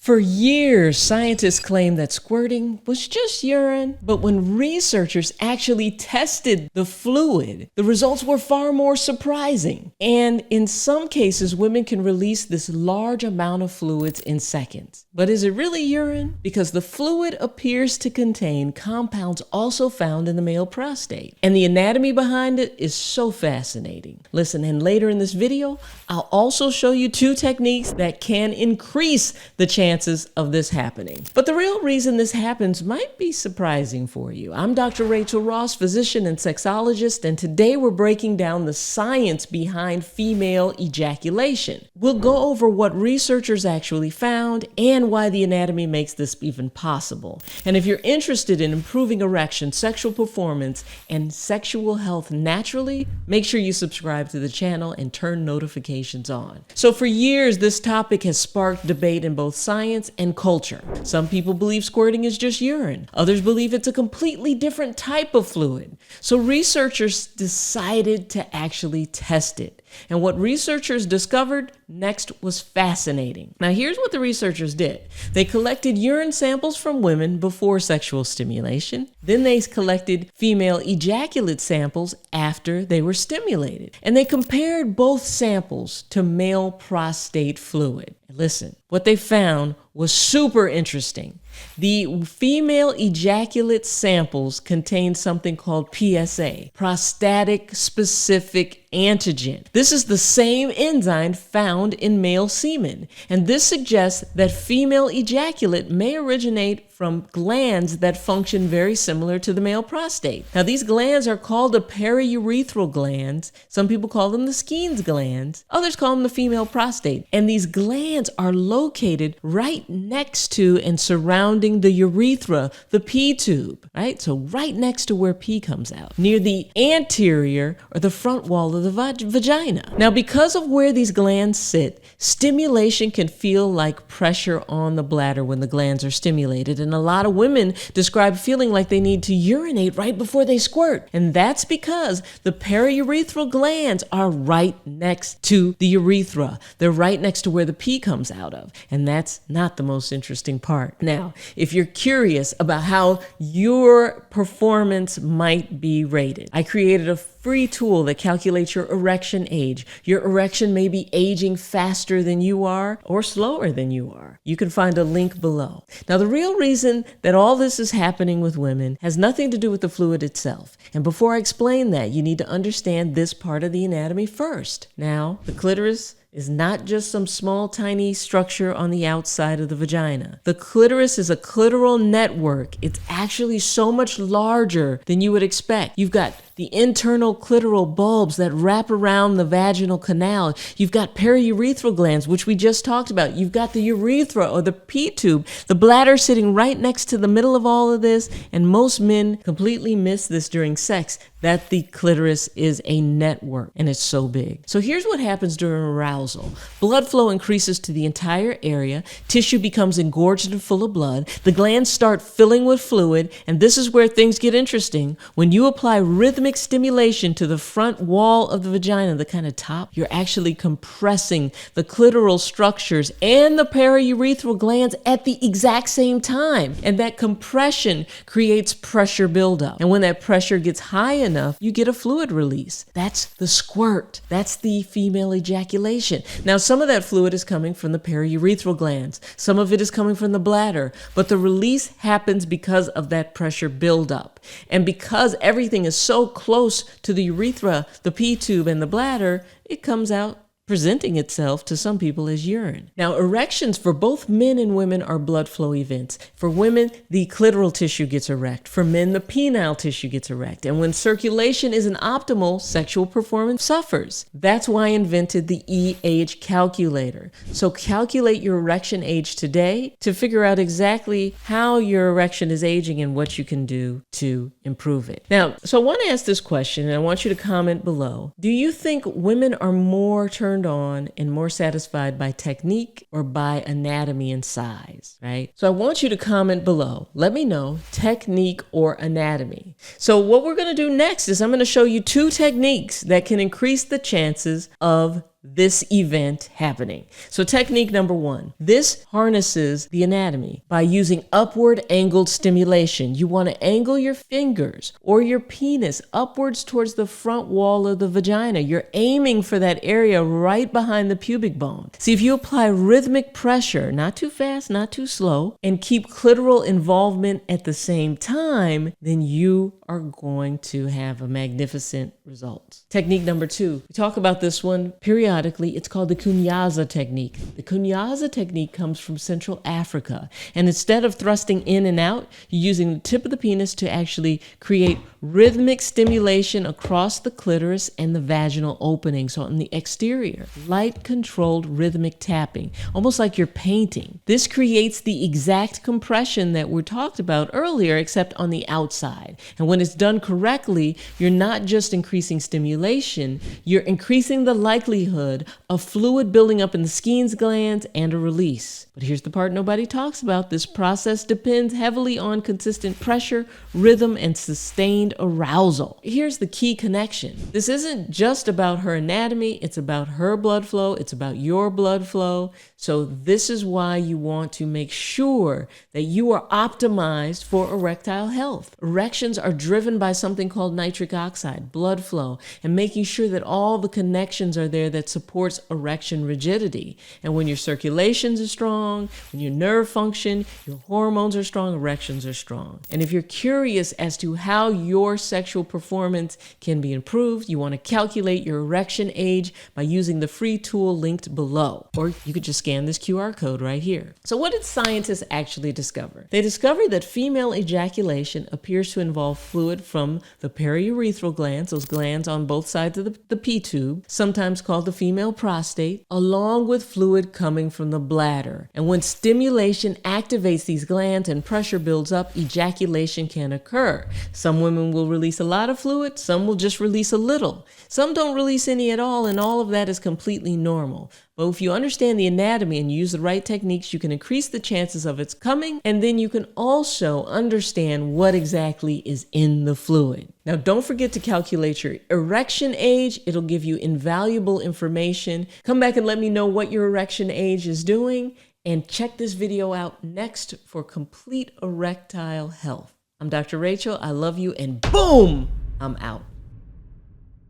For years, scientists claimed that squirting was just urine, but when researchers actually tested the fluid, the results were far more surprising. And in some cases, women can release this large amount of fluids in seconds. But is it really urine? Because the fluid appears to contain compounds also found in the male prostate. And the anatomy behind it is so fascinating. Listen, and later in this video, I'll also show you 2 techniques that can increase the chances of this happening. But the real reason this happens might be surprising for you. I'm Dr. Rachel Ross, physician and sexologist, and today we're breaking down the science behind female ejaculation. We'll go over what researchers actually found and why the anatomy makes this even possible. And if you're interested in improving erection, sexual performance, and sexual health naturally, make sure you subscribe to the channel and turn notifications on. So for years, this topic has sparked debate in both science and culture. Some people believe squirting is just urine. Others believe it's a completely different type of fluid. So researchers decided to actually test it. And what researchers discovered next was fascinating. Now, here's what the researchers did. They collected urine samples from women before sexual stimulation. Then they collected female ejaculate samples after they were stimulated. And they compared both samples to male prostate fluid. Listen, what they found was super interesting. The female ejaculate samples contained something called PSA, prostatic specific antigen. This is the same enzyme found in male semen, and this suggests that female ejaculate may originate from glands that function very similar to the male prostate. Now, these glands are called the periurethral glands. Some people call them the Skene's glands. Others call them the female prostate. And these glands are located right next to and surrounding the urethra, the P tube, right? So right next to where pee comes out, near the anterior or the front wall of the vagina. Now, because of where these glands sit, stimulation can feel like pressure on the bladder when the glands are stimulated. And a lot of women describe feeling like they need to urinate right before they squirt. And that's because the periurethral glands are right next to the urethra. They're right next to where the pee comes out of. And that's not the most interesting part. Now, if you're curious about how your performance might be rated, I created a free tool that calculates your erection age. Your erection may be aging faster than you are or slower than you are. You can find a link below. Now, the real reason that all this is happening with women has nothing to do with the fluid itself. And before I explain that, you need to understand this part of the anatomy first. Now, the clitoris is not just some small, tiny structure on the outside of the vagina. The clitoris is a clitoral network. It's actually so much larger than you would expect. You've got the internal clitoral bulbs that wrap around the vaginal canal. You've got periurethral glands, which we just talked about. You've got the urethra or the P tube, the bladder sitting right next to the middle of all of this. And most men completely miss this during sex, that the clitoris is a network and it's so big. So here's what happens during arousal. Blood flow increases to the entire area. Tissue becomes engorged and full of blood. The glands start filling with fluid. And this is where things get interesting. When you apply rhythmic stimulation to the front wall of the vagina, the kind of top, you're actually compressing the clitoral structures and the periurethral glands at the exact same time. And that compression creates pressure buildup. And when that pressure gets high enough, you get a fluid release. That's the squirt. That's the female ejaculation. Now, some of that fluid is coming from the periurethral glands. Some of it is coming from the bladder, but the release happens because of that pressure buildup. And because everything is so close to the urethra, the P tube, and the bladder, it comes out presenting itself to some people as urine. Now, erections for both men and women are blood flow events. For women, the clitoral tissue gets erect. For men, the penile tissue gets erect. And when circulation isn't optimal, sexual performance suffers. That's why I invented the E-age calculator. So calculate your erection age today to figure out exactly how your erection is aging and what you can do to improve it. Now, so I want to ask this question, and I want you to comment below. Do you think women are more turned on and more satisfied by technique or by anatomy and size, right? So I want you to comment below. Let me know, technique or anatomy. So what we're going to do next is I'm going to show you 2 techniques that can increase the chances of this event happening. So technique number 1, this harnesses the anatomy by using upward angled stimulation. You want to angle your fingers or your penis upwards towards the front wall of the vagina. You're aiming for that area right behind the pubic bone. See, if you apply rhythmic pressure, not too fast, not too slow, and keep clitoral involvement at the same time, then you are going to have a magnificent result. Technique number 2, we talk about this one periodically. It's called the Kunyaza technique. The Kunyaza technique comes from Central Africa. And instead of thrusting in and out, you're using the tip of the penis to actually create rhythmic stimulation across the clitoris and the vaginal opening. So on the exterior, light controlled rhythmic tapping, almost like you're painting. This creates the exact compression that we talked about earlier, except on the outside. And when it's done correctly, you're not just increasing stimulation, you're increasing the likelihood of fluid building up in the Skene's glands and a release. But here's the part nobody talks about. This process depends heavily on consistent pressure, rhythm, and sustained arousal. Here's the key connection. This isn't just about her anatomy, it's about her blood flow, it's about your blood flow. So this is why you want to make sure that you are optimized for erectile health. Erections are driven by something called nitric oxide, blood flow, and making sure that all the connections are there that supports erection rigidity. And when your circulations are strong, when your nerve function, your hormones are strong, erections are strong. And if you're curious as to how your sexual performance can be improved, you want to calculate your erection age by using the free tool linked below. Or you could just scan this QR code right here. So what did scientists actually discover? They discovered that female ejaculation appears to involve fluid from the periurethral glands, those glands on both sides of the P-tube, sometimes called the female prostate, along with fluid coming from the bladder. And when stimulation activates these glands and pressure builds up, ejaculation can occur. Some women will release a lot of fluid, some will just release a little. Some don't release any at all, and all of that is completely normal. But if you understand the anatomy and use the right techniques, you can increase the chances of its coming, and then you can also understand what exactly is in the fluid. Now, don't forget to calculate your erection age. It'll give you invaluable information. Come back and let me know what your erection age is doing, and check this video out next for complete erectile health. I'm Dr. Rachel. I love you, and boom, I'm out.